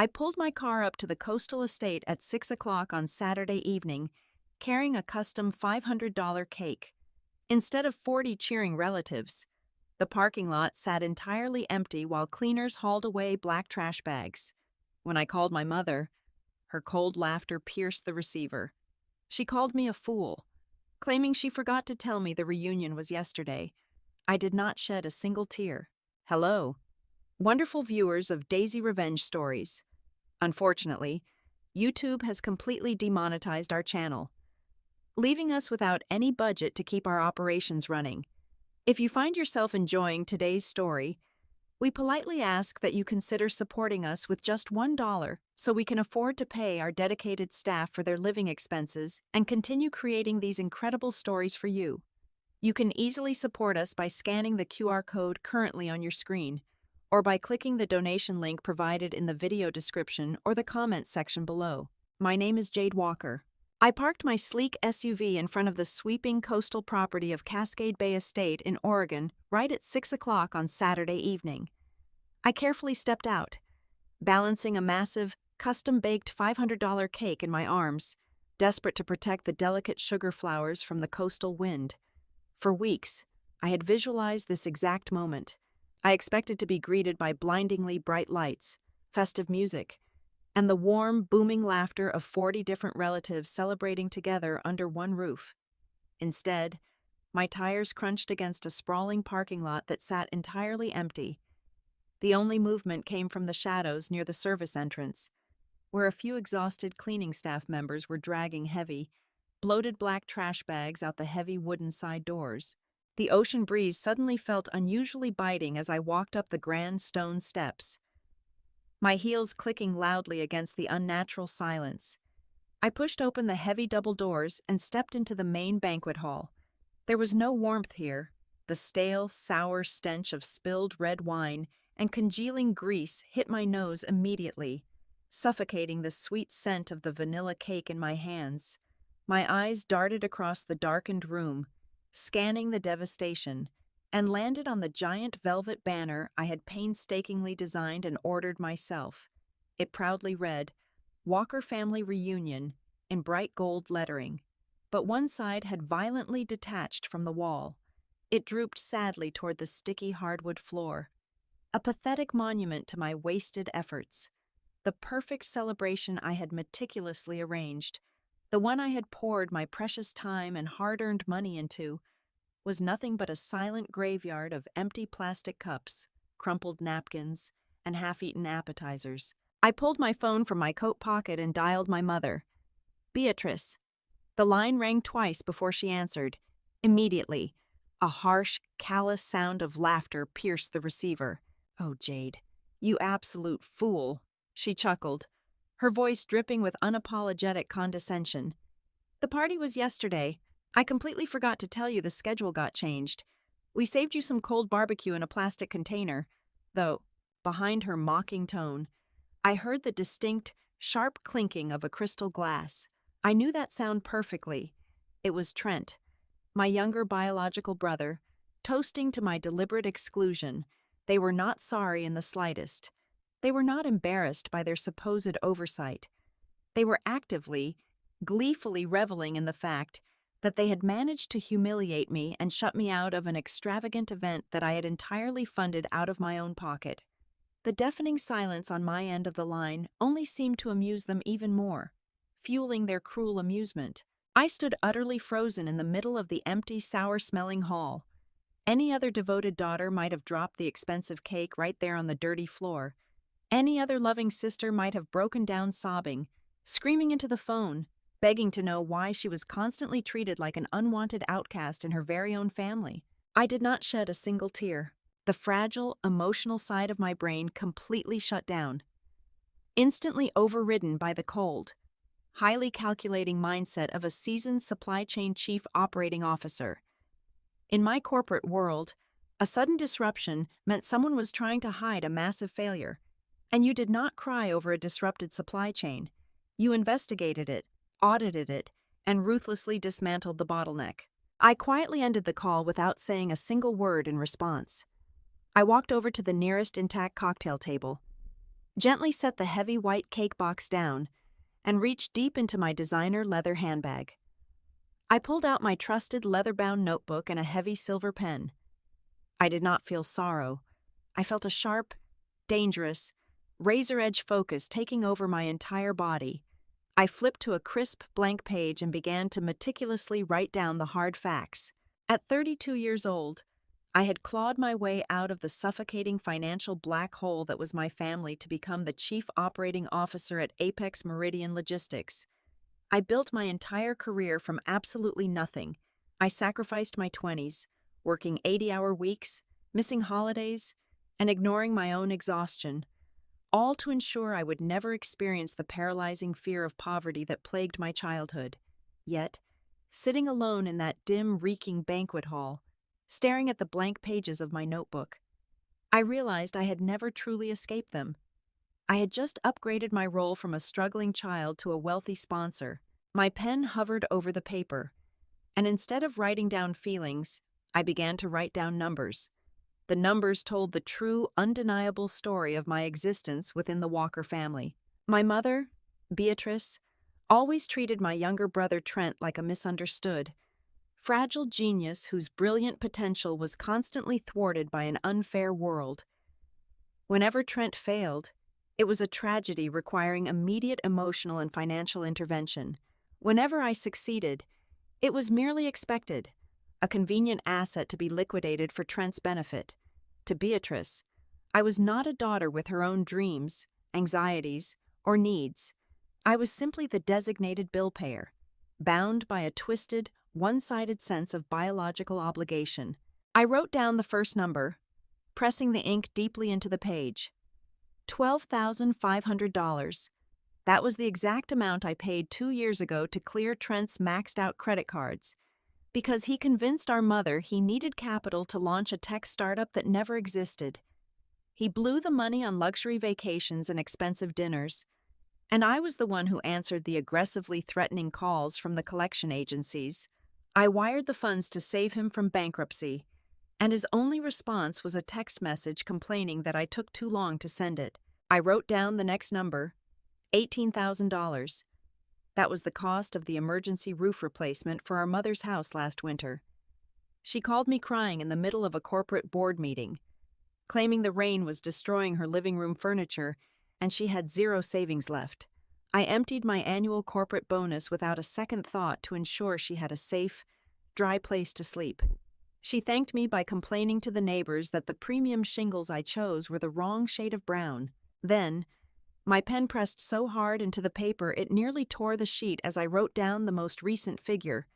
I pulled my car up to the coastal estate at 6 o'clock on Saturday evening, carrying a custom $500 cake. Instead of 40 cheering relatives, the parking lot sat entirely empty while cleaners hauled away black trash bags. When I called my mother, her cold laughter pierced the receiver. She called me a fool, claiming she forgot to tell me the reunion was yesterday. I did not shed a single tear. Hello, wonderful viewers of Daisy Revenge Stories. Unfortunately, YouTube has completely demonetized our channel, leaving us without any budget to keep our operations running. If you find yourself enjoying today's story, we politely ask that you consider supporting us with just $1 so we can afford to pay our dedicated staff for their living expenses and continue creating these incredible stories for you. You can easily support us by scanning the QR code currently on your screen, or by clicking the donation link provided in the video description or the comments section below. My name is Jade Walker. I parked my sleek SUV in front of the sweeping coastal property of Cascade Bay Estate in Oregon right at 6 o'clock on Saturday evening. I carefully stepped out, balancing a massive, custom-baked $500 cake in my arms, desperate to protect the delicate sugar flowers from the coastal wind. For weeks, I had visualized this exact moment. I expected to be greeted by blindingly bright lights, festive music, and the warm, booming laughter of 40 different relatives celebrating together under one roof. Instead, my tires crunched against a sprawling parking lot that sat entirely empty. The only movement came from the shadows near the service entrance, where a few exhausted cleaning staff members were dragging heavy, bloated black trash bags out the heavy wooden side doors. The ocean breeze suddenly felt unusually biting as I walked up the grand stone steps, my heels clicking loudly against the unnatural silence. I pushed open the heavy double doors and stepped into the main banquet hall. There was no warmth here. The stale, sour stench of spilled red wine and congealing grease hit my nose immediately, suffocating the sweet scent of the vanilla cake in my hands. My eyes darted across the darkened room, scanning the devastation, and landed on the giant velvet banner I had painstakingly designed and ordered myself. It proudly read, "Walker Family Reunion," in bright gold lettering, but one side had violently detached from the wall. It drooped sadly toward the sticky hardwood floor, a pathetic monument to my wasted efforts. The perfect celebration I had meticulously arranged, the one I had poured my precious time and hard-earned money into, was nothing but a silent graveyard of empty plastic cups, crumpled napkins, and half-eaten appetizers. I pulled my phone from my coat pocket and dialed my mother. "Beatrice." The line rang twice before she answered. Immediately, a harsh, callous sound of laughter pierced the receiver. "Oh, Jade, you absolute fool," she chuckled, her voice dripping with unapologetic condescension. "The party was yesterday. I completely forgot to tell you the schedule got changed. We saved you some cold barbecue in a plastic container." Though, behind her mocking tone, I heard the distinct, sharp clinking of a crystal glass. I knew that sound perfectly. It was Trent, my younger biological brother, toasting to my deliberate exclusion. They were not sorry in the slightest. They were not embarrassed by their supposed oversight. They were actively, gleefully reveling in the fact that they had managed to humiliate me and shut me out of an extravagant event that I had entirely funded out of my own pocket. The deafening silence on my end of the line only seemed to amuse them even more, fueling their cruel amusement. I stood utterly frozen in the middle of the empty, sour-smelling hall. Any other devoted daughter might have dropped the expensive cake right there on the dirty floor. Any other loving sister might have broken down sobbing, screaming into the phone, begging to know why she was constantly treated like an unwanted outcast in her very own family. I did not shed a single tear. The fragile, emotional side of my brain completely shut down, instantly overridden by the cold, highly calculating mindset of a seasoned supply chain chief operating officer. In my corporate world, a sudden disruption meant someone was trying to hide a massive failure. And you did not cry over a disrupted supply chain. You investigated it, audited it, and ruthlessly dismantled the bottleneck. I quietly ended the call without saying a single word in response. I walked over to the nearest intact cocktail table. gently set the heavy white cake box down, and reached deep into my designer leather handbag. I pulled out my trusted leather-bound notebook and a heavy silver pen. I did not feel sorrow. I felt a sharp, dangerous, razor-edge focus taking over my entire body. I flipped to a crisp, blank page and began to meticulously write down the hard facts. At 32 years old, I had clawed my way out of the suffocating financial black hole that was my family to become the chief operating officer at Apex Meridian Logistics. I built my entire career from absolutely nothing. I sacrificed my 20s, working 80-hour weeks, missing holidays, and ignoring my own exhaustion, all to ensure I would never experience the paralyzing fear of poverty that plagued my childhood. Yet, sitting alone in that dim, reeking banquet hall, staring at the blank pages of my notebook, I realized I had never truly escaped them. I had just upgraded my role from a struggling child to a wealthy sponsor. My pen hovered over the paper, and instead of writing down feelings, I began to write down numbers. The numbers told the true, undeniable story of my existence within the Walker family. My mother, Beatrice, always treated my younger brother Trent like a misunderstood, fragile genius whose brilliant potential was constantly thwarted by an unfair world. Whenever Trent failed, it was a tragedy requiring immediate emotional and financial intervention. Whenever I succeeded, it was merely expected, a convenient asset to be liquidated for Trent's benefit. To Beatrice, I was not a daughter with her own dreams, anxieties, or needs. I was simply the designated bill payer, bound by a twisted, one-sided sense of biological obligation. I wrote down the first number, pressing the ink deeply into the page. $12,500. That was the exact amount I paid 2 years ago to clear Trent's maxed-out credit cards, because he convinced our mother he needed capital to launch a tech startup that never existed. He blew the money on luxury vacations and expensive dinners, and I was the one who answered the aggressively threatening calls from the collection agencies. I wired the funds to save him from bankruptcy, and his only response was a text message complaining that I took too long to send it. I wrote down the next number, $18,000. That was the cost of the emergency roof replacement for our mother's house last winter. She called me crying in the middle of a corporate board meeting, claiming the rain was destroying her living room furniture and she had zero savings left. I emptied my annual corporate bonus without a second thought to ensure she had a safe, dry place to sleep. She thanked me by complaining to the neighbors that the premium shingles I chose were the wrong shade of brown. Then, my pen pressed so hard into the paper it nearly tore the sheet as I wrote down the most recent figure,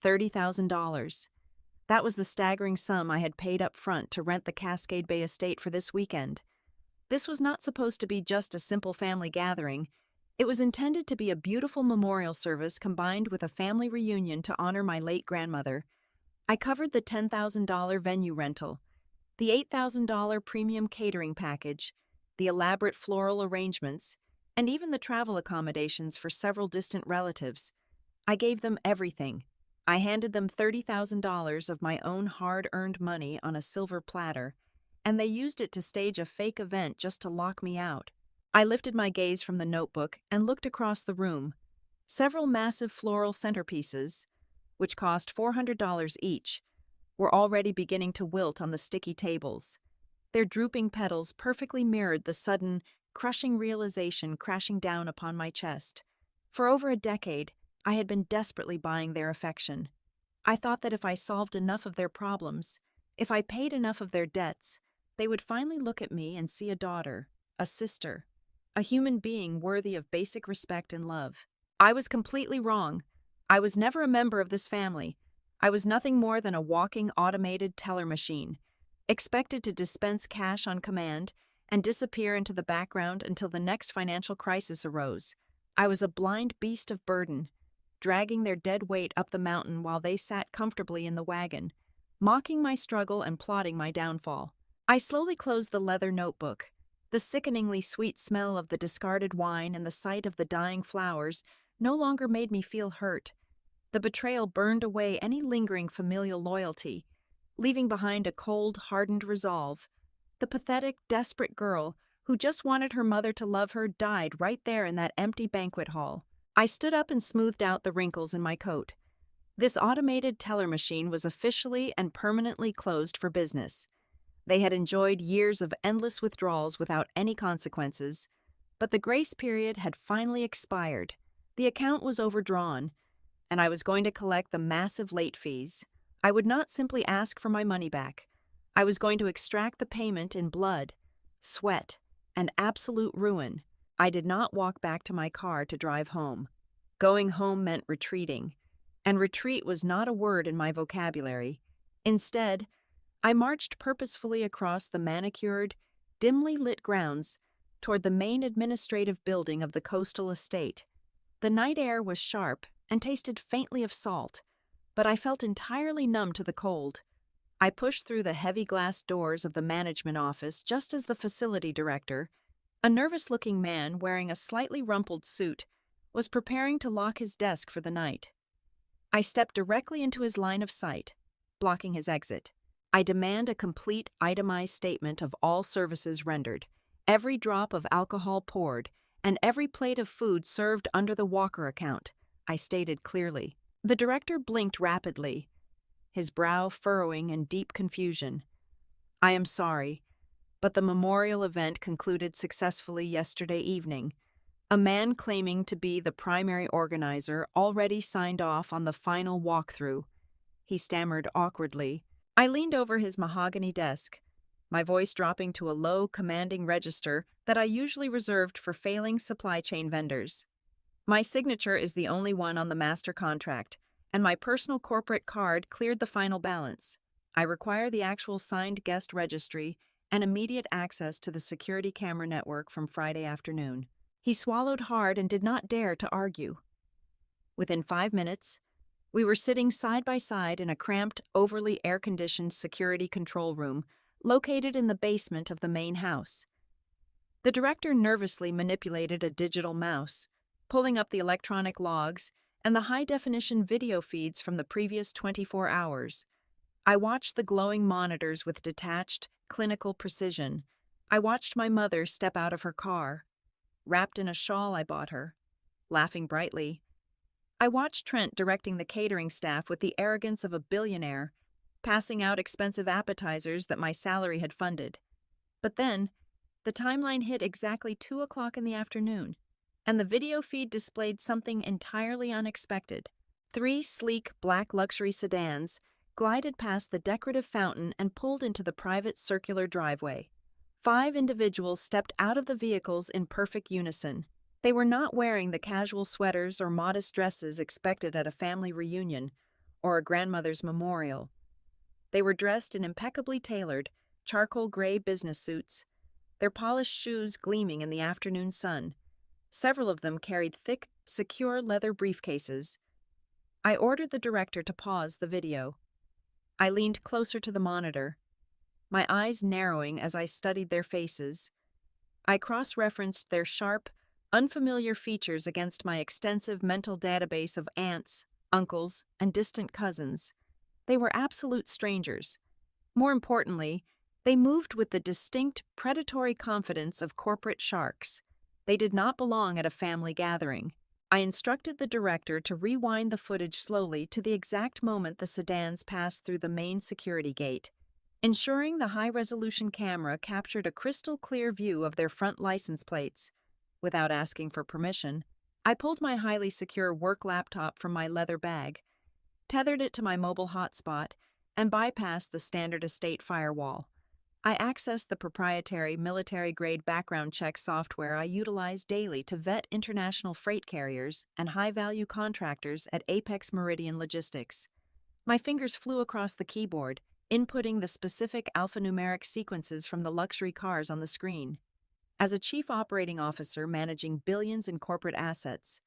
$30,000. That was the staggering sum I had paid up front to rent the Cascade Bay estate for this weekend. This was not supposed to be just a simple family gathering. It was intended to be a beautiful memorial service combined with a family reunion to honor my late grandmother. I covered the $10,000 venue rental, the $8,000 premium catering package, the elaborate floral arrangements, and even the travel accommodations for several distant relatives. I gave them everything. I handed them $30,000 of my own hard-earned money on a silver platter, and they used it to stage a fake event just to lock me out. I lifted my gaze from the notebook and looked across the room. Several massive floral centerpieces, which cost $400 each, were already beginning to wilt on the sticky tables. Their drooping petals perfectly mirrored the sudden, crushing realization crashing down upon my chest. For over a decade, I had been desperately buying their affection. I thought that if I solved enough of their problems, if I paid enough of their debts, they would finally look at me and see a daughter, a sister, a human being worthy of basic respect and love. I was completely wrong. I was never a member of this family. I was nothing more than a walking automated teller machine, expected to dispense cash on command and disappear into the background until the next financial crisis arose. I was a blind beast of burden, dragging their dead weight up the mountain while they sat comfortably in the wagon, mocking my struggle and plotting my downfall. I slowly closed the leather notebook. The sickeningly sweet smell of the discarded wine and the sight of the dying flowers no longer made me feel hurt. The betrayal burned away any lingering familial loyalty, leaving behind a cold, hardened resolve. The pathetic, desperate girl who just wanted her mother to love her, died right there in that empty banquet hall. I stood up and smoothed out the wrinkles in my coat. This automated teller machine was officially and permanently closed for business. They had enjoyed years of endless withdrawals without any consequences, but the grace period had finally expired. The account was overdrawn, and I was going to collect the massive late fees. I would not simply ask for my money back. I was going to extract the payment in blood, sweat, and absolute ruin. I did not walk back to my car to drive home. Going home meant retreating, and retreat was not a word in my vocabulary. Instead, I marched purposefully across the manicured, dimly lit grounds toward the main administrative building of the coastal estate. The night air was sharp and tasted faintly of salt, but I felt entirely numb to the cold. I pushed through the heavy glass doors of the management office just as the facility director, a nervous-looking man wearing a slightly rumpled suit, was preparing to lock his desk for the night. I stepped directly into his line of sight, blocking his exit. I demand a complete, itemized statement of all services rendered, every drop of alcohol poured, and every plate of food served under the Walker account, I stated clearly. The director blinked rapidly, his brow furrowing in deep confusion. I am sorry, but the memorial event concluded successfully yesterday evening. A man claiming to be the primary organizer already signed off on the final walkthrough. He stammered awkwardly. I leaned over his mahogany desk, my voice dropping to a low, commanding register that I usually reserved for failing supply chain vendors. My signature is the only one on the master contract, and my personal corporate card cleared the final balance. I require the actual signed guest registry and immediate access to the security camera network from Friday afternoon. He swallowed hard and did not dare to argue. Within 5 minutes, we were sitting side by side in a cramped, overly air-conditioned security control room located in the basement of the main house. The director nervously manipulated a digital mouse, pulling up the electronic logs and the high-definition video feeds from the previous 24 hours. I watched the glowing monitors with detached, clinical precision. I watched my mother step out of her car, wrapped in a shawl I bought her, laughing brightly. I watched Trent directing the catering staff with the arrogance of a billionaire, passing out expensive appetizers that my salary had funded. But then, the timeline hit exactly 2 o'clock in the afternoon, and the video feed displayed something entirely unexpected. 3 sleek black luxury sedans glided past the decorative fountain and pulled into the private circular driveway. 5 individuals stepped out of the vehicles in perfect unison. They were not wearing the casual sweaters or modest dresses expected at a family reunion or a grandmother's memorial. They were dressed in impeccably tailored, charcoal gray business suits, their polished shoes gleaming in the afternoon sun. Several of them carried thick, secure leather briefcases. I ordered the director to pause the video. I leaned closer to the monitor, my eyes narrowing as I studied their faces. I cross-referenced their sharp, unfamiliar features against my extensive mental database of aunts, uncles, and distant cousins. They were absolute strangers. More importantly, they moved with the distinct, predatory confidence of corporate sharks. They did not belong at a family gathering. I instructed the director to rewind the footage slowly to the exact moment the sedans passed through the main security gate, ensuring the high-resolution camera captured a crystal-clear view of their front license plates. Without asking for permission, I pulled my highly secure work laptop from my leather bag, tethered it to my mobile hotspot, and bypassed the standard estate firewall. I accessed the proprietary military-grade background check software I utilize daily to vet international freight carriers and high-value contractors at Apex Meridian Logistics. My fingers flew across the keyboard, inputting the specific alphanumeric sequences from the luxury cars on the screen. As a chief operating officer managing billions in corporate assets,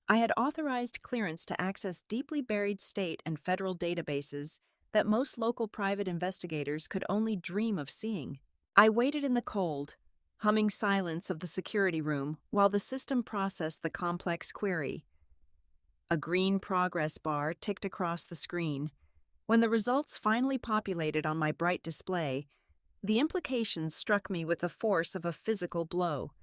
I had authorized clearance to access deeply buried state and federal databases that most local private investigators could only dream of seeing. I waited in the cold, humming silence of the security room while the system processed the complex query. A green progress bar ticked across the screen. When the results finally populated on my bright display, The implications struck me with the force of a physical blow.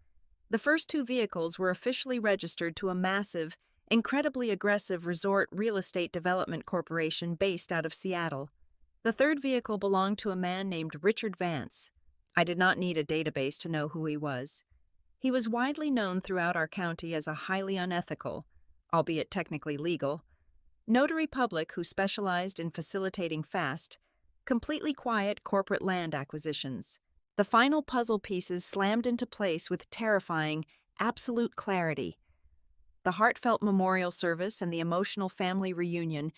The first two vehicles were officially registered to a massive, incredibly aggressive resort real estate development corporation based out of Seattle. The third vehicle belonged to a man named Richard Vance. I did not need a database to know who he was. He was widely known throughout our county as a highly unethical, albeit technically legal, notary public who specialized in facilitating fast, completely quiet corporate land acquisitions. The final puzzle pieces slammed into place with terrifying, absolute clarity. The heartfelt memorial service and the emotional family reunion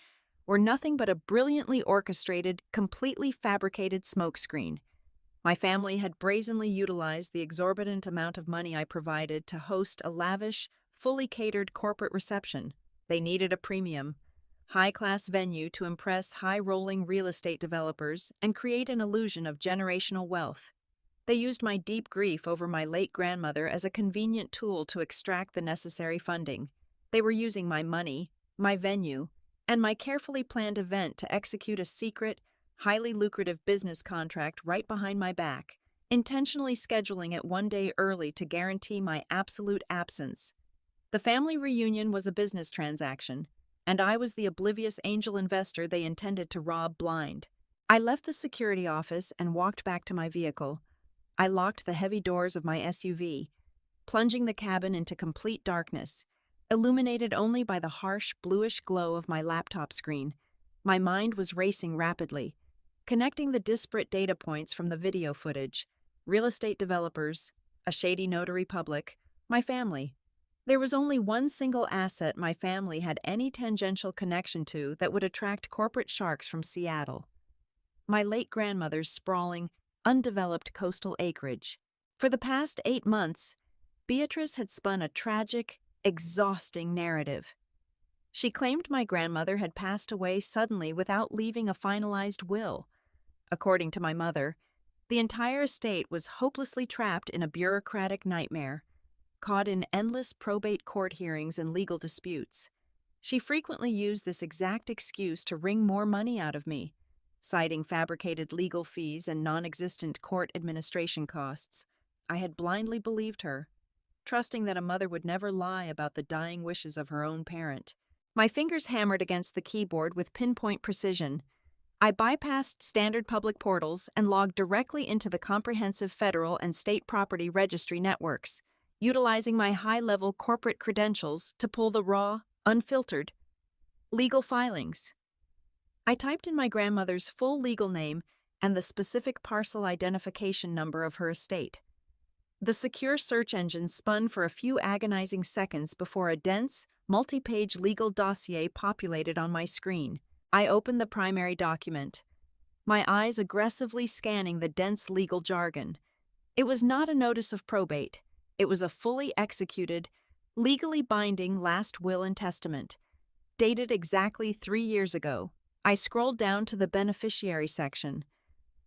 were nothing but a brilliantly orchestrated, completely fabricated smokescreen. My family had brazenly utilized the exorbitant amount of money I provided to host a lavish, fully catered corporate reception. They needed a premium, high-class venue to impress high-rolling real estate developers and create an illusion of generational wealth. They used my deep grief over my late grandmother as a convenient tool to extract the necessary funding. They were using my money, my venue, and my carefully planned event to execute a secret, highly lucrative business contract right behind my back, intentionally scheduling it one day early to guarantee my absolute absence. The family reunion was a business transaction, and I was the oblivious angel investor they intended to rob blind. I left the security office and walked back to my vehicle. I locked the heavy doors of my SUV, plunging the cabin into complete darkness, illuminated only by the harsh, bluish glow of my laptop screen. My mind was racing rapidly, connecting the disparate data points from the video footage, real estate developers, a shady notary public, my family. There was only one single asset my family had any tangential connection to that would attract corporate sharks from Seattle: my late grandmother's sprawling, undeveloped coastal acreage. For the past 8 months, Beatrice had spun a tragic, exhausting narrative. She claimed my grandmother had passed away suddenly without leaving a finalized will. According to my mother, the entire estate was hopelessly trapped in a bureaucratic nightmare, caught in endless probate court hearings and legal disputes. She frequently used this exact excuse to wring more money out of me, citing fabricated legal fees and non-existent court administration costs. I had blindly believed her, trusting that a mother would never lie about the dying wishes of her own parent. My fingers hammered against the keyboard with pinpoint precision. I bypassed standard public portals and logged directly into the comprehensive federal and state property registry networks, utilizing my high-level corporate credentials to pull the raw, unfiltered, legal filings. I typed in my grandmother's full legal name and the specific parcel identification number of her estate. The secure search engine spun for a few agonizing seconds before a dense, multi-page legal dossier populated on my screen. I opened the primary document, my eyes aggressively scanning the dense legal jargon. It was not a notice of probate. It was a fully executed, legally binding last will and testament, dated exactly 3 years ago. I scrolled down to the beneficiary section,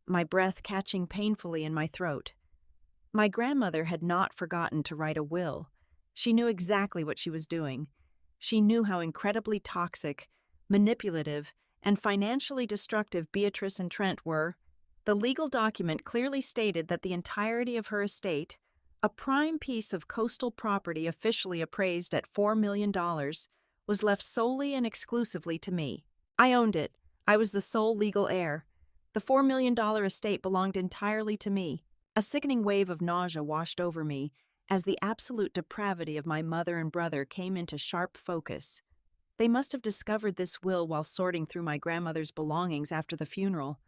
my breath catching painfully in my throat. My grandmother had not forgotten to write a will. She knew exactly what she was doing. She knew how incredibly toxic, manipulative, and financially destructive Beatrice and Trent were. The legal document clearly stated that the entirety of her estate, a prime piece of coastal property officially appraised at $4 million, was left solely and exclusively to me. I owned it. I was the sole legal heir. The $4 million estate belonged entirely to me. A sickening wave of nausea washed over me as the absolute depravity of my mother and brother came into sharp focus. They must have discovered this will while sorting through my grandmother's belongings after the funeral.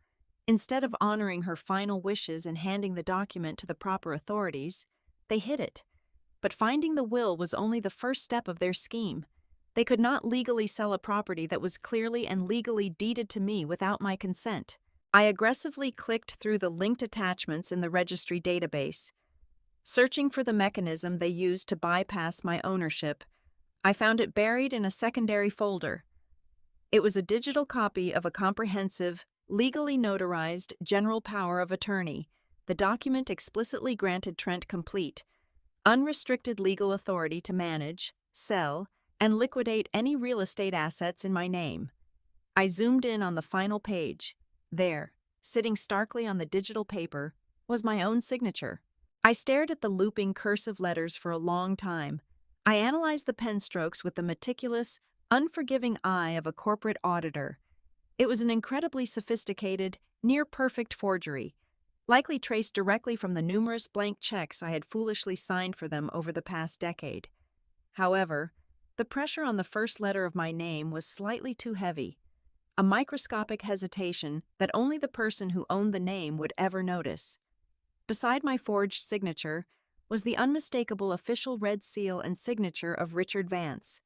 Instead of honoring her final wishes and handing the document to the proper authorities, they hid it. But finding the will was only the first step of their scheme. They could not legally sell a property that was clearly and legally deeded to me without my consent. I aggressively clicked through the linked attachments in the registry database. Searching for the mechanism they used to bypass my ownership, I found it buried in a secondary folder. It was a digital copy of a comprehensive, legally notarized general power of attorney. The document explicitly granted Trent complete, unrestricted legal authority to manage, sell, and liquidate any real estate assets in my name. I zoomed in on the final page. There, sitting starkly on the digital paper, was my own signature. I stared at the looping cursive letters for a long time. I analyzed the pen strokes with the meticulous, unforgiving eye of a corporate auditor. It was an incredibly sophisticated, near-perfect forgery, likely traced directly from the numerous blank checks I had foolishly signed for them over the past decade. However, the pressure on the first letter of my name was slightly too heavy, a microscopic hesitation that only the person who owned the name would ever notice. Beside my forged signature was the unmistakable official red seal and signature of Richard Vance,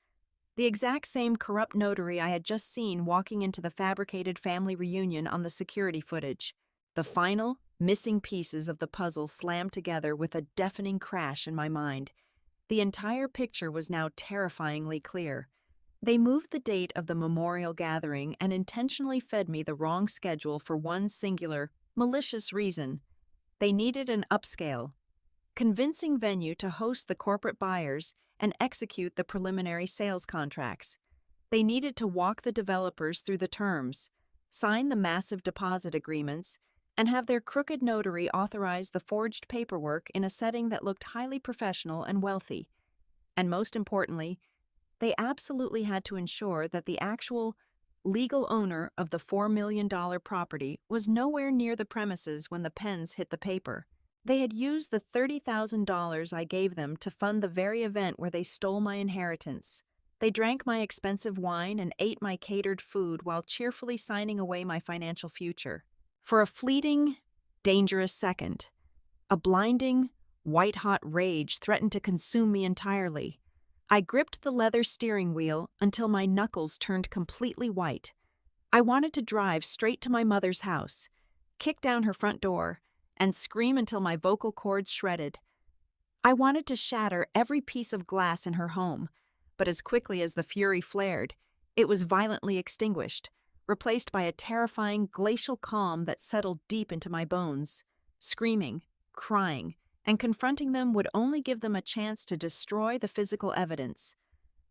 the exact same corrupt notary I had just seen walking into the fabricated family reunion on the security footage. The final, missing pieces of the puzzle slammed together with a deafening crash in my mind. The entire picture was now terrifyingly clear. They moved the date of the memorial gathering and intentionally fed me the wrong schedule for one singular, malicious reason. They needed an upscale, convincing venue to host the corporate buyers and execute the preliminary sales contracts. They needed to walk the developers through the terms, sign the massive deposit agreements, and have their crooked notary authorize the forged paperwork in a setting that looked highly professional and wealthy. And most importantly, they absolutely had to ensure that the actual legal owner of the $4 million property was nowhere near the premises when the pens hit the paper. They had used the $30,000 I gave them to fund the very event where they stole my inheritance. They drank my expensive wine and ate my catered food while cheerfully signing away my financial future. For a fleeting, dangerous second, a blinding, white-hot rage threatened to consume me entirely. I gripped the leather steering wheel until my knuckles turned completely white. I wanted to drive straight to my mother's house, kick down her front door, and scream until my vocal cords shredded. I wanted to shatter every piece of glass in her home, but as quickly as the fury flared, it was violently extinguished, replaced by a terrifying glacial calm that settled deep into my bones. Screaming, crying, and confronting them would only give them a chance to destroy the physical evidence.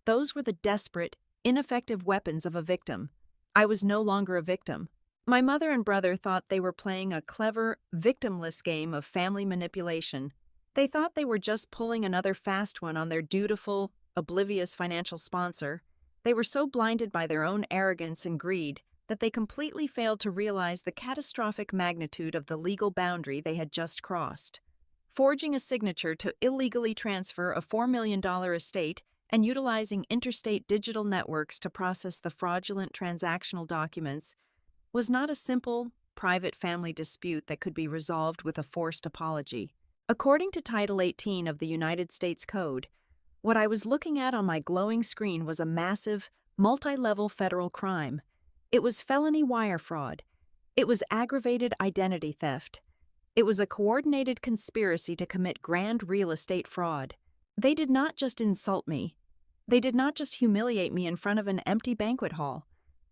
Those were the desperate, ineffective weapons of a victim. I was no longer a victim. My mother and brother thought they were playing a clever, victimless game of family manipulation. They thought they were just pulling another fast one on their dutiful, oblivious financial sponsor. They were so blinded by their own arrogance and greed that they completely failed to realize the catastrophic magnitude of the legal boundary they had just crossed. Forging a signature to illegally transfer a $4 million estate and utilizing interstate digital networks to process the fraudulent transactional documents was not a simple, private family dispute that could be resolved with a forced apology. According to Title 18 of the United States Code, what I was looking at on my glowing screen was a massive, multi-level federal crime. It was felony wire fraud. It was aggravated identity theft. It was a coordinated conspiracy to commit grand real estate fraud. They did not just insult me. They did not just humiliate me in front of an empty banquet hall.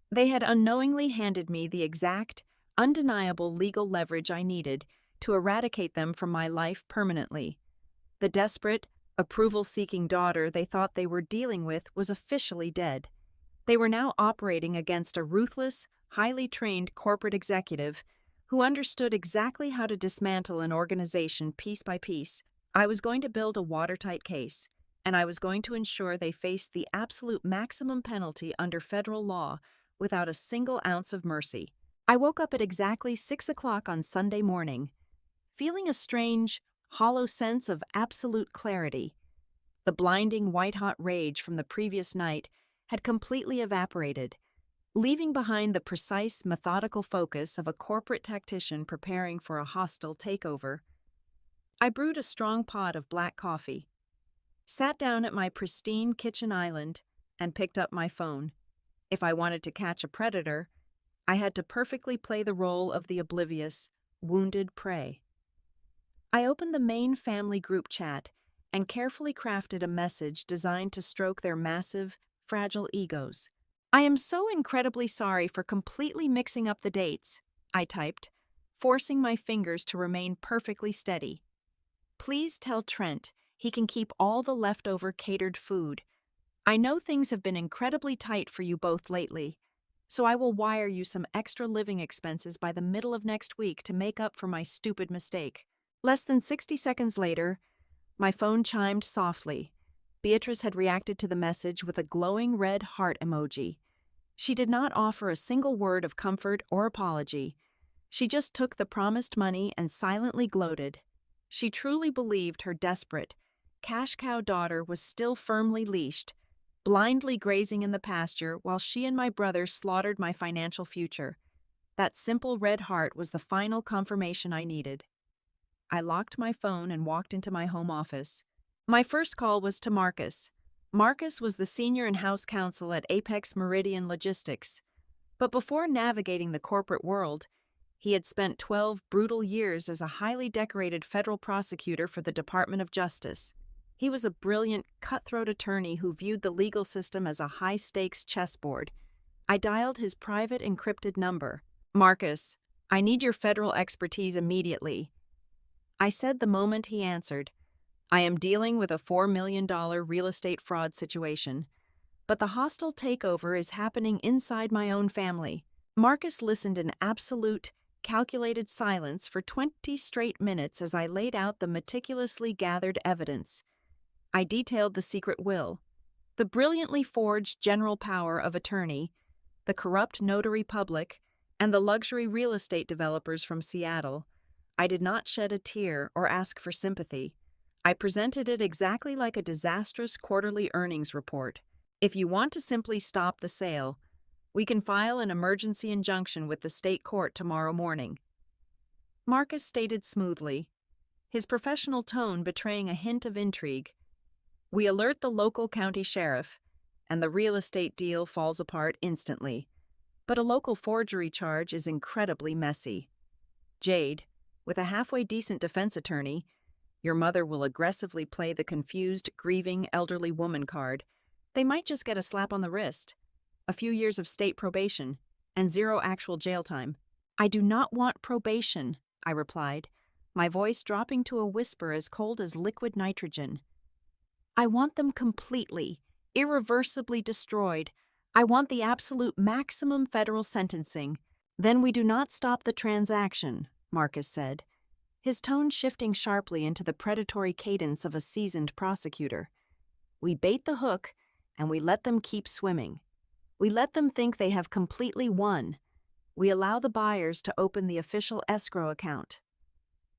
They had unknowingly handed me the exact, undeniable legal leverage I needed to eradicate them from my life permanently. The desperate, approval-seeking daughter they thought they were dealing with was officially dead. They were now operating against a ruthless, highly trained corporate executive who understood exactly how to dismantle an organization piece by piece. I was going to build a watertight case, and I was going to ensure they faced the absolute maximum penalty under federal law without a single ounce of mercy. I woke up at exactly 6 o'clock on Sunday morning, feeling a strange, hollow sense of absolute clarity. The blinding white-hot rage from the previous night had completely evaporated, leaving behind the precise, methodical focus of a corporate tactician preparing for a hostile takeover. I brewed a strong pot of black coffee, sat down at my pristine kitchen island, and picked up my phone. If I wanted to catch a predator, I had to perfectly play the role of the oblivious, wounded prey. I opened the main family group chat and carefully crafted a message designed to stroke their massive, fragile egos. "I am so incredibly sorry for completely mixing up the dates," I typed, forcing my fingers to remain perfectly steady. "Please tell Trent he can keep all the leftover catered food. I know things have been incredibly tight for you both lately, so I will wire you some extra living expenses by the middle of next week to make up for my stupid mistake. Less than 60 seconds later, my phone chimed softly. Beatrice had reacted to the message with a glowing red heart emoji. She did not offer a single word of comfort or apology. She just took the promised money and silently gloated. She truly believed her desperate, cash cow daughter was still firmly leashed, blindly grazing in the pasture while she and my brother slaughtered my financial future. That simple red heart was the final confirmation I needed. I locked my phone and walked into my home office. My first call was to Marcus. Marcus was the senior in-house counsel at Apex Meridian Logistics. But before navigating the corporate world, he had spent 12 brutal years as a highly decorated federal prosecutor for the Department of Justice. He was a brilliant, cutthroat attorney who viewed the legal system as a high-stakes chessboard. I dialed his private encrypted number. "Marcus, I need your federal expertise immediately," I said the moment he answered. "I am dealing with a $4 million real estate fraud situation, but the hostile takeover is happening inside my own family." Marcus listened in absolute, calculated silence for 20 straight minutes as I laid out the meticulously gathered evidence. I detailed the secret will, the brilliantly forged general power of attorney, the corrupt notary public, and the luxury real estate developers from Seattle. I did not shed a tear or ask for sympathy. I presented it exactly like a disastrous quarterly earnings report. "If you want to simply stop the sale, we can file an emergency injunction with the state court tomorrow morning," Marcus stated smoothly, his professional tone betraying a hint of intrigue. "We alert the local county sheriff, and the real estate deal falls apart instantly. But a local forgery charge is incredibly messy. Jade, with a halfway decent defense attorney, your mother will aggressively play the confused, grieving elderly woman card. They might just get a slap on the wrist, a few years of state probation, and 0 actual jail time." "I do not want probation," I replied, my voice dropping to a whisper as cold as liquid nitrogen. "I want them completely, irreversibly destroyed. I want the absolute maximum federal sentencing." "Then we do not stop the transaction," Marcus said, his tone shifting sharply into the predatory cadence of a seasoned prosecutor. "We bait the hook, and we let them keep swimming. We let them think they have completely won. We allow the buyers to open the official escrow account.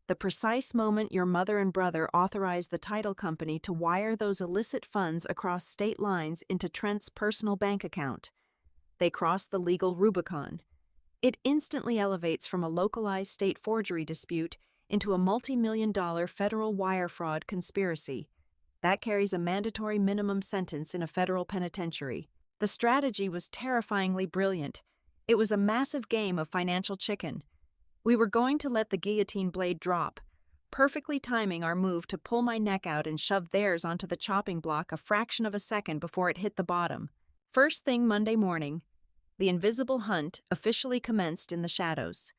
The precise moment your mother and brother authorize the title company to wire those illicit funds across state lines into Trent's personal bank account, they cross the legal Rubicon. It instantly elevates from a localized state forgery dispute into a multi-million-dollar federal wire fraud conspiracy. That carries a mandatory minimum sentence in a federal penitentiary." The strategy was terrifyingly brilliant. It was a massive game of financial chicken. We were going to let the guillotine blade drop, perfectly timing our move to pull my neck out and shove theirs onto the chopping block a fraction of a second before it hit the bottom. First thing Monday morning, the invisible hunt officially commenced in the shadows.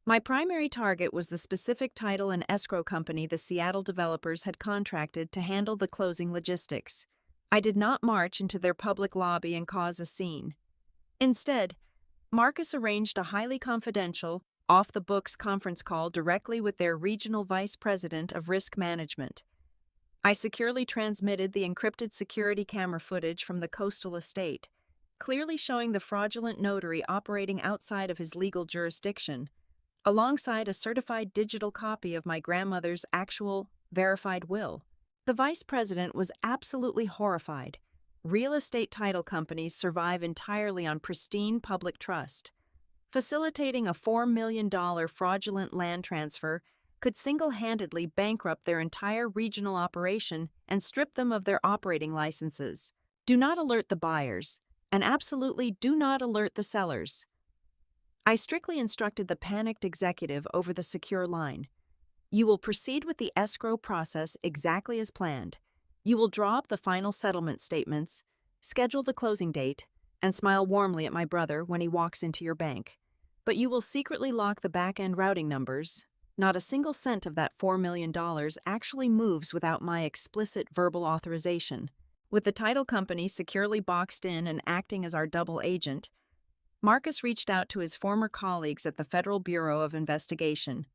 My primary target was the specific title and escrow company the Seattle developers had contracted to handle the closing logistics. I did not march into their public lobby and cause a scene. Instead, Marcus arranged a highly confidential, off-the-books conference call directly with their regional vice president of risk management. I securely transmitted the encrypted security camera footage from the coastal estate, clearly showing the fraudulent notary operating outside of his legal jurisdiction, alongside a certified digital copy of my grandmother's actual, verified will. The vice president was absolutely horrified. Real estate title companies survive entirely on pristine public trust. Facilitating a $4 million fraudulent land transfer could single-handedly bankrupt their entire regional operation and strip them of their operating licenses. Do not alert the buyers, and absolutely do not alert the sellers. I strictly instructed the panicked executive over the secure line. You will proceed with the escrow process exactly as planned. You will draw up the final settlement statements, schedule the closing date, and smile warmly at my brother when he walks into your bank. But you will secretly lock the back-end routing numbers. Not a single cent of that $4 million actually moves without my explicit verbal authorization. With the title company securely boxed in and acting as our double agent, Marcus reached out to his former colleagues at the Federal Bureau of Investigation.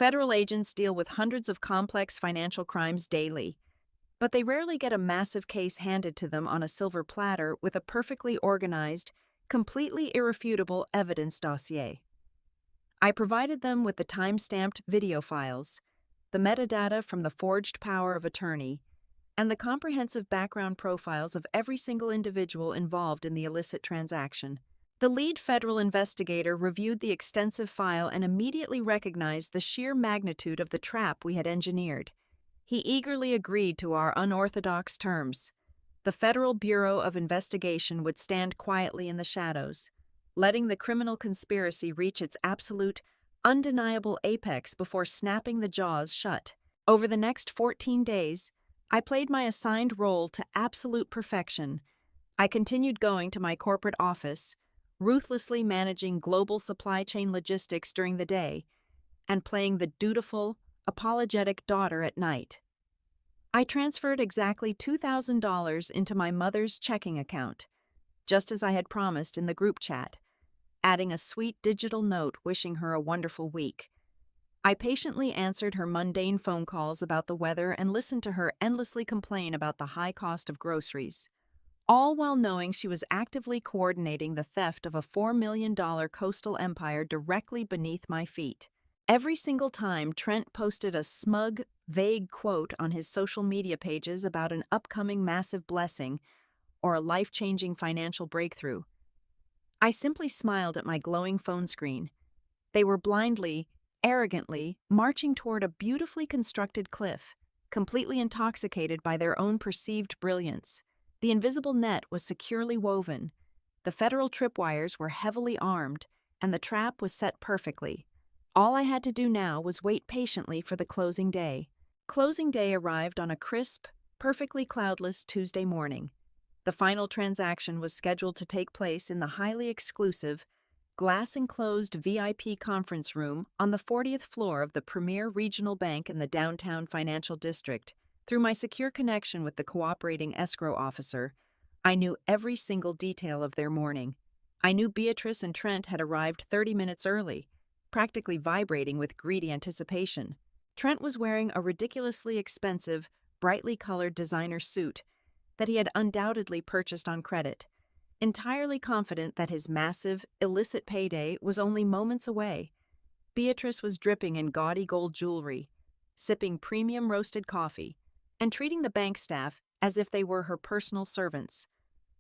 Federal agents deal with hundreds of complex financial crimes daily, but they rarely get a massive case handed to them on a silver platter with a perfectly organized, completely irrefutable evidence dossier. I provided them with the time-stamped video files, the metadata from the forged power of attorney, and the comprehensive background profiles of every single individual involved in the illicit transaction. The lead federal investigator reviewed the extensive file and immediately recognized the sheer magnitude of the trap we had engineered. He eagerly agreed to our unorthodox terms. The Federal Bureau of Investigation would stand quietly in the shadows, letting the criminal conspiracy reach its absolute, undeniable apex before snapping the jaws shut. Over the next 14 days, I played my assigned role to absolute perfection. I continued going to my corporate office, ruthlessly managing global supply chain logistics during the day, and playing the dutiful, apologetic daughter at night. I transferred exactly $2,000 into my mother's checking account, just as I had promised in the group chat, adding a sweet digital note wishing her a wonderful week. I patiently answered her mundane phone calls about the weather and listened to her endlessly complain about the high cost of groceries, all while knowing she was actively coordinating the theft of a $4 million coastal empire directly beneath my feet. Every single time Trent posted a smug, vague quote on his social media pages about an upcoming massive blessing or a life-changing financial breakthrough, I simply smiled at my glowing phone screen. They were blindly, arrogantly marching toward a beautifully constructed cliff, completely intoxicated by their own perceived brilliance. The invisible net was securely woven, the federal tripwires were heavily armed, and the trap was set perfectly. All I had to do now was wait patiently for the closing day. Closing day arrived on a crisp, perfectly cloudless Tuesday morning. The final transaction was scheduled to take place in the highly exclusive, glass-enclosed VIP conference room on the 40th floor of the premier regional bank in the downtown financial district. Through my secure connection with the cooperating escrow officer, I knew every single detail of their morning. I knew Beatrice and Trent had arrived 30 minutes early, practically vibrating with greedy anticipation. Trent was wearing a ridiculously expensive, brightly colored designer suit that he had undoubtedly purchased on credit, entirely confident that his massive, illicit payday was only moments away. Beatrice was dripping in gaudy gold jewelry, sipping premium roasted coffee, and treating the bank staff as if they were her personal servants.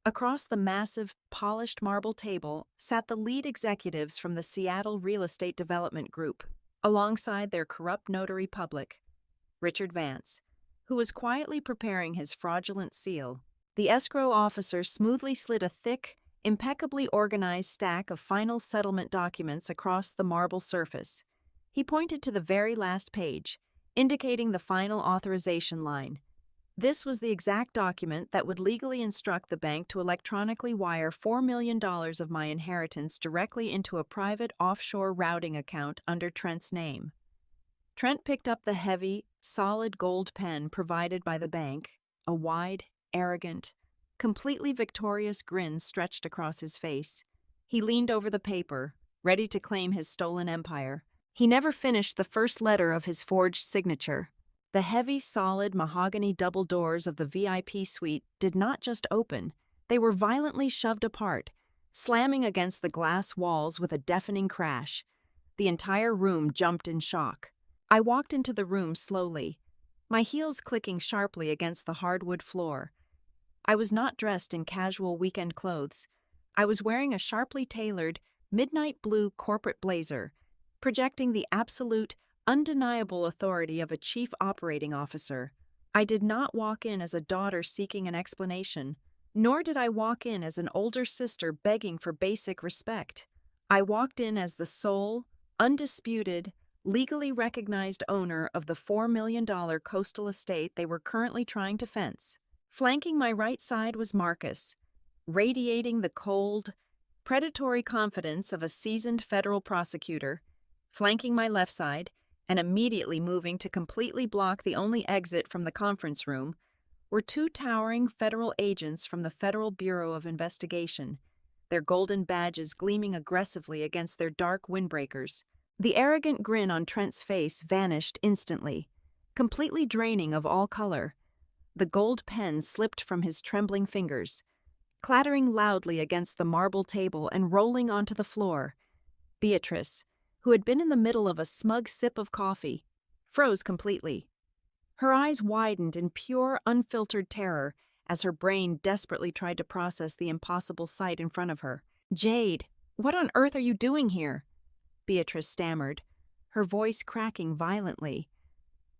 Across the massive, polished marble table sat the lead executives from the Seattle Real Estate Development Group, alongside their corrupt notary public, Richard Vance, who was quietly preparing his fraudulent seal. The escrow officer smoothly slid a thick, impeccably organized stack of final settlement documents across the marble surface. He pointed to the very last page, indicating the final authorization line. This was the exact document that would legally instruct the bank to electronically wire $4 million of my inheritance directly into a private offshore routing account under Trent's name. Trent picked up the heavy, solid gold pen provided by the bank, a wide, arrogant, completely victorious grin stretched across his face. He leaned over the paper, ready to claim his stolen empire. He never finished the first letter of his forged signature. The heavy, solid mahogany double doors of the VIP suite did not just open, they were violently shoved apart, slamming against the glass walls with a deafening crash. The entire room jumped in shock. I walked into the room slowly, my heels clicking sharply against the hardwood floor. I was not dressed in casual weekend clothes. I was wearing a sharply tailored, midnight blue corporate blazer, projecting the absolute, undeniable authority of a chief operating officer. I did not walk in as a daughter seeking an explanation, nor did I walk in as an older sister begging for basic respect. I walked in as the sole, undisputed, legally recognized owner of the $4 million coastal estate they were currently trying to fence. Flanking my right side was Marcus, radiating the cold, predatory confidence of a seasoned federal prosecutor. Flanking my left side, and immediately moving to completely block the only exit from the conference room, were two towering federal agents from the Federal Bureau of Investigation, their golden badges gleaming aggressively against their dark windbreakers. The arrogant grin on Trent's face vanished instantly, completely draining of all color. The gold pen slipped from his trembling fingers, clattering loudly against the marble table and rolling onto the floor. Beatrice, who had been in the middle of a smug sip of coffee, froze completely. Her eyes widened in pure, unfiltered terror as her brain desperately tried to process the impossible sight in front of her. "Jade, what on earth are you doing here?" Beatrice stammered, her voice cracking violently.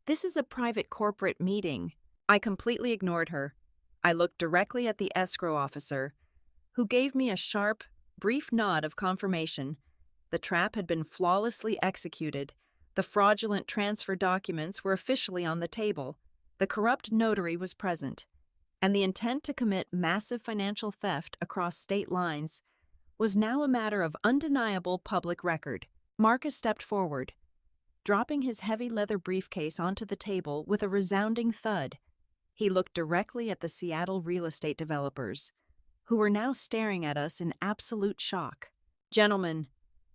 "This is a private corporate meeting." I completely ignored her. I looked directly at the escrow officer, who gave me a sharp, brief nod of confirmation. The trap had been flawlessly executed. The fraudulent transfer documents were officially on the table. The corrupt notary was present, and the intent to commit massive financial theft across state lines was now a matter of undeniable public record. Marcus stepped forward, dropping his heavy leather briefcase onto the table with a resounding thud. He looked directly at the Seattle real estate developers, who were now staring at us in absolute shock. "Gentlemen,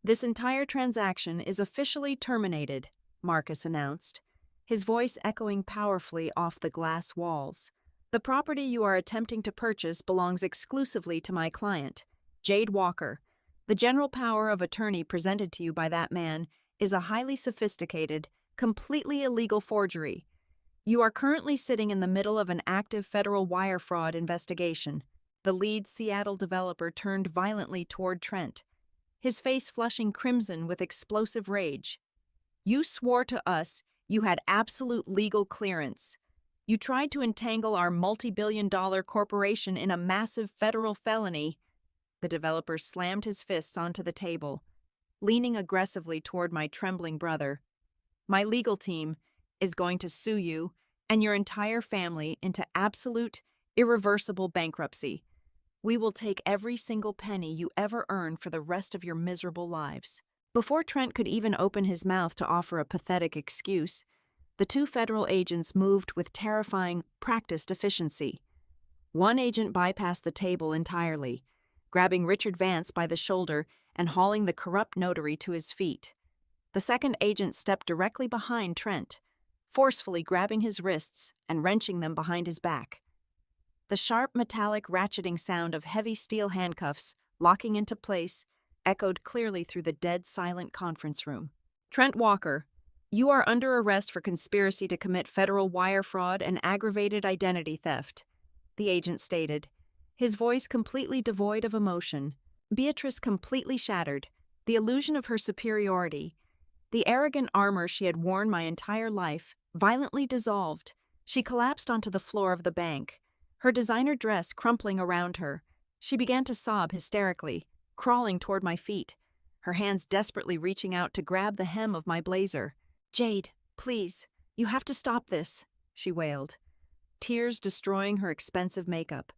this entire transaction is officially terminated," Marcus announced, his voice echoing powerfully off the glass walls. "The property you are attempting to purchase belongs exclusively to my client, Jade Walker. The general power of attorney presented to you by that man is a highly sophisticated, completely illegal forgery. You are currently sitting in the middle of an active federal wire fraud investigation." The lead Seattle developer turned violently toward Trent, his face flushing crimson with explosive rage. "You swore to us you had absolute legal clearance. You tried to entangle our multi-billion-dollar corporation in a massive federal felony." The developer slammed his fists onto the table, leaning aggressively toward my trembling brother. "My legal team is going to sue you and your entire family into absolute, irreversible bankruptcy. We will take every single penny you ever earn for the rest of your miserable lives." Before Trent could even open his mouth to offer a pathetic excuse, the two federal agents moved with terrifying, practiced efficiency. One agent bypassed the table entirely, grabbing Richard Vance by the shoulder and hauling the corrupt notary to his feet. The second agent stepped directly behind Trent, forcefully grabbing his wrists and wrenching them behind his back. The sharp metallic ratcheting sound of heavy steel handcuffs locking into place echoed clearly through the dead silent conference room. "Trent Walker, you are under arrest for conspiracy to commit federal wire fraud and aggravated identity theft," the agent stated, his voice completely devoid of emotion. Beatrice completely shattered, the illusion of her superiority. The arrogant armor she had worn my entire life violently dissolved. She collapsed onto the floor of the bank, her designer dress crumpling around her. She began to sob hysterically, crawling toward my feet, her hands desperately reaching out to grab the hem of my blazer. "Jade, please, you have to stop this," she wailed, tears destroying her expensive makeup.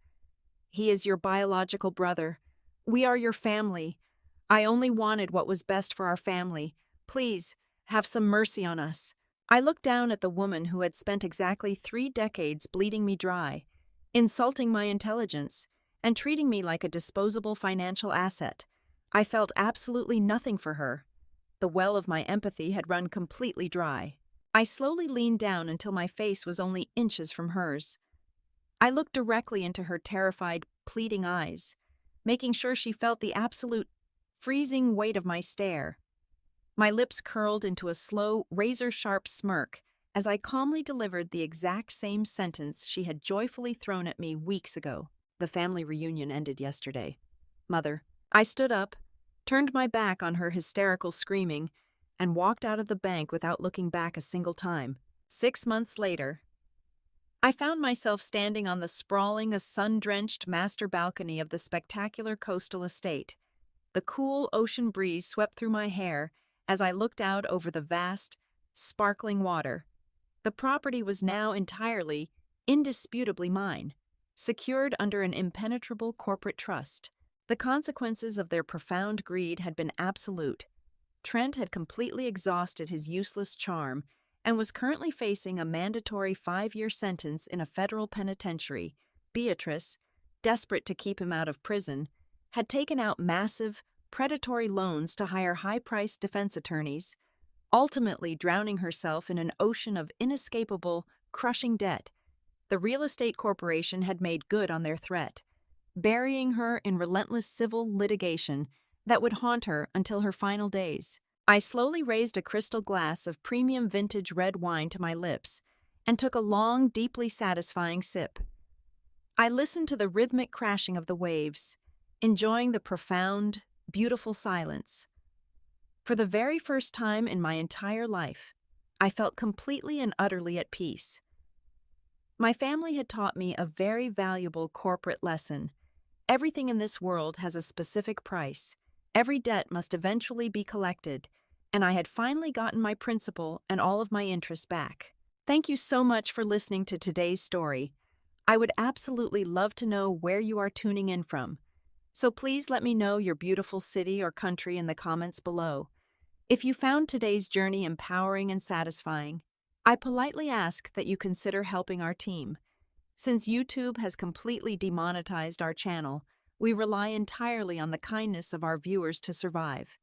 "He is your biological brother. We are your family. I only wanted what was best for our family. Please, have some mercy on us." I looked down at the woman who had spent exactly 3 decades bleeding me dry, insulting my intelligence, and treating me like a disposable financial asset. I felt absolutely nothing for her. The well of my empathy had run completely dry. I slowly leaned down until my face was only inches from hers. I looked directly into her terrified, pleading eyes, making sure she felt the absolute, freezing weight of my stare. My lips curled into a slow, razor-sharp smirk as I calmly delivered the exact same sentence she had joyfully thrown at me weeks ago. "The family reunion ended yesterday, Mother." I stood up, turned my back on her hysterical screaming, and walked out of the bank without looking back a single time. 6 months later, I found myself standing on the sprawling, sun-drenched master balcony of the spectacular coastal estate. The cool ocean breeze swept through my hair as I looked out over the vast, sparkling water. The property was now entirely, indisputably mine, secured under an impenetrable corporate trust. The consequences of their profound greed had been absolute. Trent had completely exhausted his useless charm and was currently facing a mandatory 5-year sentence in a federal penitentiary. Beatrice, desperate to keep him out of prison, had taken out massive, predatory loans to hire high-priced defense attorneys, ultimately drowning herself in an ocean of inescapable, crushing debt. The real estate corporation had made good on their threat, burying her in relentless civil litigation that would haunt her until her final days. I slowly raised a crystal glass of premium vintage red wine to my lips and took a long, deeply satisfying sip. I listened to the rhythmic crashing of the waves, enjoying the profound, beautiful silence. For the very first time in my entire life, I felt completely and utterly at peace. My family had taught me a very valuable corporate lesson. Everything in this world has a specific price. Every debt must eventually be collected, and I had finally gotten my principal and all of my interest back. Thank you so much for listening to today's story. I would absolutely love to know where you are tuning in from, so please let me know your beautiful city or country in the comments below. If you found today's journey empowering and satisfying, I politely ask that you consider helping our team. Since YouTube has completely demonetized our channel, we rely entirely on the kindness of our viewers to survive.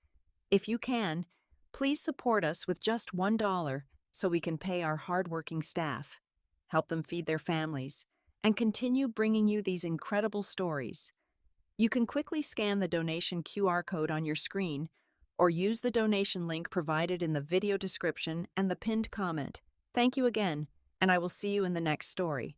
If you can, please support us with just $1 so we can pay our hardworking staff, help them feed their families, and continue bringing you these incredible stories. You can quickly scan the donation QR code on your screen or use the donation link provided in the video description and the pinned comment. Thank you again, and I will see you in the next story.